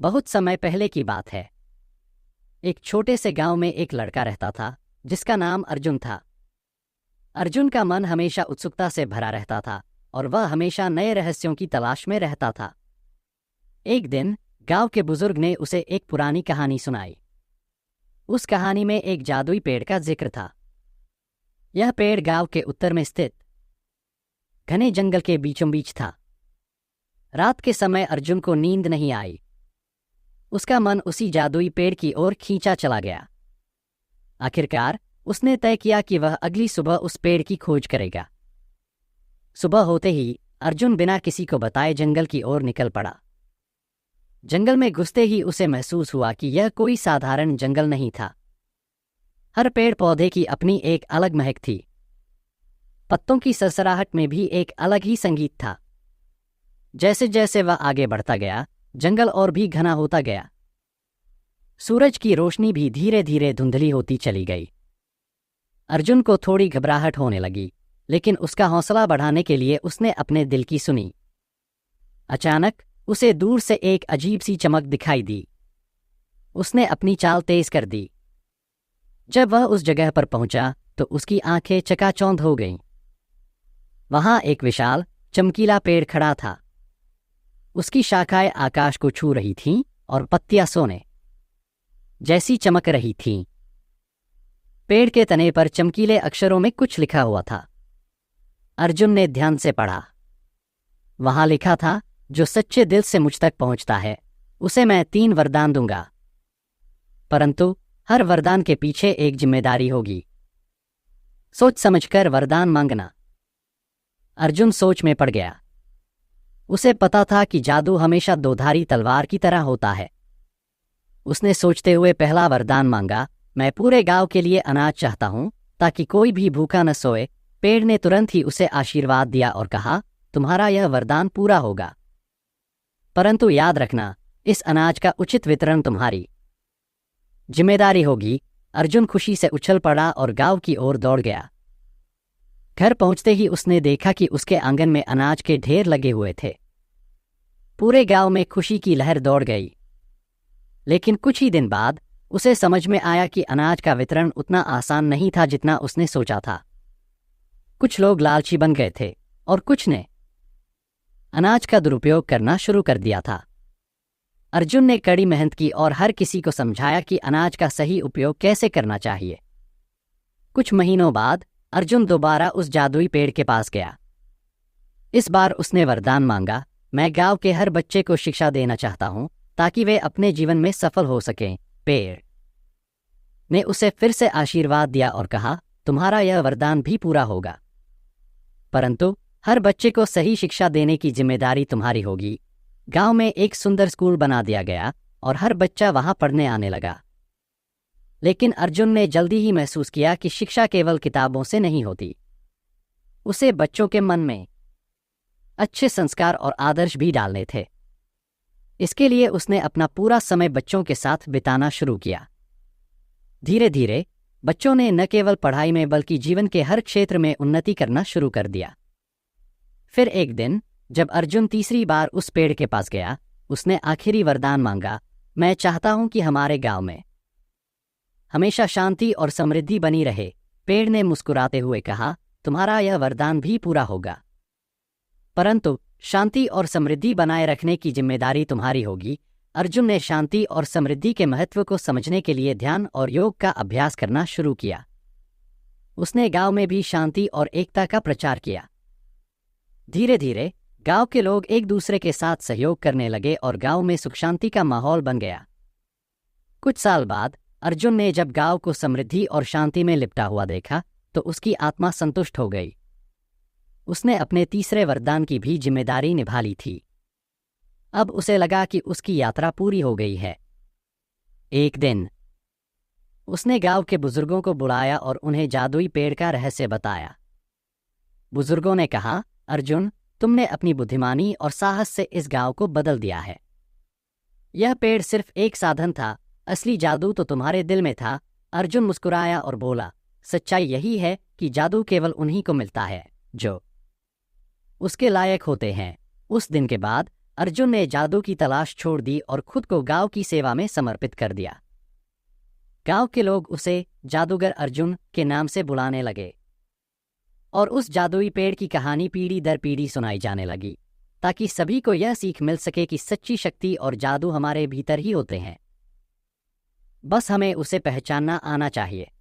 बहुत समय पहले की बात है। एक छोटे से गांव में एक लड़का रहता था जिसका नाम अर्जुन था। अर्जुन का मन हमेशा उत्सुकता से भरा रहता था और वह हमेशा नए रहस्यों की तलाश में रहता था। एक दिन गांव के बुजुर्ग ने उसे एक पुरानी कहानी सुनाई। उस कहानी में एक जादुई पेड़ का जिक्र था। यह पेड़ गांव के उत्तर में स्थित घने जंगल के बीचों बीच था। रात के समय अर्जुन को नींद नहीं आई। उसका मन उसी जादुई पेड़ की ओर खींचा चला गया। आखिरकार उसने तय किया कि वह अगली सुबह उस पेड़ की खोज करेगा। सुबह होते ही अर्जुन बिना किसी को बताए जंगल की ओर निकल पड़ा। जंगल में घुसते ही उसे महसूस हुआ कि यह कोई साधारण जंगल नहीं था। हर पेड़ पौधे की अपनी एक अलग महक थी। पत्तों की सरसराहट में भी एक अलग ही संगीत था। जैसे जैसे वह आगे बढ़ता गया, जंगल और भी घना होता गया। सूरज की रोशनी भी धीरे धीरे धुंधली होती चली गई। अर्जुन को थोड़ी घबराहट होने लगी, लेकिन उसका हौसला बढ़ाने के लिए उसने अपने दिल की सुनी। अचानक उसे दूर से एक अजीब सी चमक दिखाई दी। उसने अपनी चाल तेज कर दी। जब वह उस जगह पर पहुंचा तो उसकी आंखें चकाचौंध हो गईं। वहां एक विशाल चमकीला पेड़ खड़ा था। उसकी शाखाएं आकाश को छू रही थीं और पत्तियां सोने जैसी चमक रही थीं। पेड़ के तने पर चमकीले अक्षरों में कुछ लिखा हुआ था। अर्जुन ने ध्यान से पढ़ा। वहां लिखा था, जो सच्चे दिल से मुझ तक पहुंचता है उसे मैं 3 वरदान दूंगा, परंतु हर वरदान के पीछे एक जिम्मेदारी होगी। सोच समझकर वरदान मांगना। अर्जुन सोच में पड़ गया। उसे पता था कि जादू हमेशा दोधारी तलवार की तरह होता है। उसने सोचते हुए पहला वरदान मांगा, मैं पूरे गांव के लिए अनाज चाहता हूं ताकि कोई भी भूखा न सोए। पेड़ ने तुरंत ही उसे आशीर्वाद दिया और कहा, तुम्हारा यह वरदान पूरा होगा, परंतु याद रखना, इस अनाज का उचित वितरण तुम्हारी जिम्मेदारी होगी। अर्जुन खुशी से उछल पड़ा और गांव की ओर दौड़ गया। घर पहुंचते ही उसने देखा कि उसके आंगन में अनाज के ढेर लगे हुए थे। पूरे गांव में खुशी की लहर दौड़ गई। लेकिन कुछ ही दिन बाद उसे समझ में आया कि अनाज का वितरण उतना आसान नहीं था जितना उसने सोचा था। कुछ लोग लालची बन गए थे और कुछ ने अनाज का दुरुपयोग करना शुरू कर दिया था। अर्जुन ने कड़ी मेहनत की और हर किसी को समझाया कि अनाज का सही उपयोग कैसे करना चाहिए। कुछ महीनों बाद अर्जुन दोबारा उस जादुई पेड़ के पास गया। इस बार उसने वरदान मांगा, मैं गांव के हर बच्चे को शिक्षा देना चाहता हूं ताकि वे अपने जीवन में सफल हो सकें। पेड़ ने उसे फिर से आशीर्वाद दिया और कहा, तुम्हारा यह वरदान भी पूरा होगा, परंतु हर बच्चे को सही शिक्षा देने की जिम्मेदारी तुम्हारी होगी। गांव में एक सुंदर स्कूल बना दिया गया और हर बच्चा वहां पढ़ने आने लगा। लेकिन अर्जुन ने जल्दी ही महसूस किया कि शिक्षा केवल किताबों से नहीं होती। उसे बच्चों के मन में अच्छे संस्कार और आदर्श भी डालने थे। इसके लिए उसने अपना पूरा समय बच्चों के साथ बिताना शुरू किया। धीरे धीरे बच्चों ने न केवल पढ़ाई में बल्कि जीवन के हर क्षेत्र में उन्नति करना शुरू कर दिया। फिर एक दिन जब अर्जुन तीसरी बार उस पेड़ के पास गया, उसने आखिरी वरदान मांगा, मैं चाहता हूं कि हमारे गांव में हमेशा शांति और समृद्धि बनी रहे। पेड़ ने मुस्कुराते हुए कहा, तुम्हारा यह वरदान भी पूरा होगा, परंतु शांति और समृद्धि बनाए रखने की जिम्मेदारी तुम्हारी होगी। अर्जुन ने शांति और समृद्धि के महत्व को समझने के लिए ध्यान और योग का अभ्यास करना शुरू किया। उसने गांव में भी शांति और एकता का प्रचार किया। धीरे धीरे गांव के लोग एक दूसरे के साथ सहयोग करने लगे और गांव में सुख शांति का माहौल बन गया। कुछ साल बाद अर्जुन ने जब गांव को समृद्धि और शांति में लिपटा हुआ देखा तो उसकी आत्मा संतुष्ट हो गई। उसने अपने तीसरे वरदान की भी जिम्मेदारी निभा ली थी। अब उसे लगा कि उसकी यात्रा पूरी हो गई है। एक दिन उसने गांव के बुजुर्गों को बुलाया और उन्हें जादुई पेड़ का रहस्य बताया। बुजुर्गों ने कहा, अर्जुन, तुमने अपनी बुद्धिमानी और साहस से इस गांव को बदल दिया है। यह पेड़ सिर्फ एक साधन था, असली जादू तो तुम्हारे दिल में था। अर्जुन मुस्कुराया और बोला, सच्चाई यही है कि जादू केवल उन्हीं को मिलता है जो उसके लायक होते हैं। उस दिन के बाद अर्जुन ने जादू की तलाश छोड़ दी और खुद को गांव की सेवा में समर्पित कर दिया। गांव के लोग उसे जादूगर अर्जुन के नाम से बुलाने लगे और उस जादुई पेड़ की कहानी पीढ़ी दर पीढ़ी सुनाई जाने लगी, ताकि सभी को यह सीख मिल सके कि सच्ची शक्ति और जादू हमारे भीतर ही होते हैं, बस हमें उसे पहचानना आना चाहिए।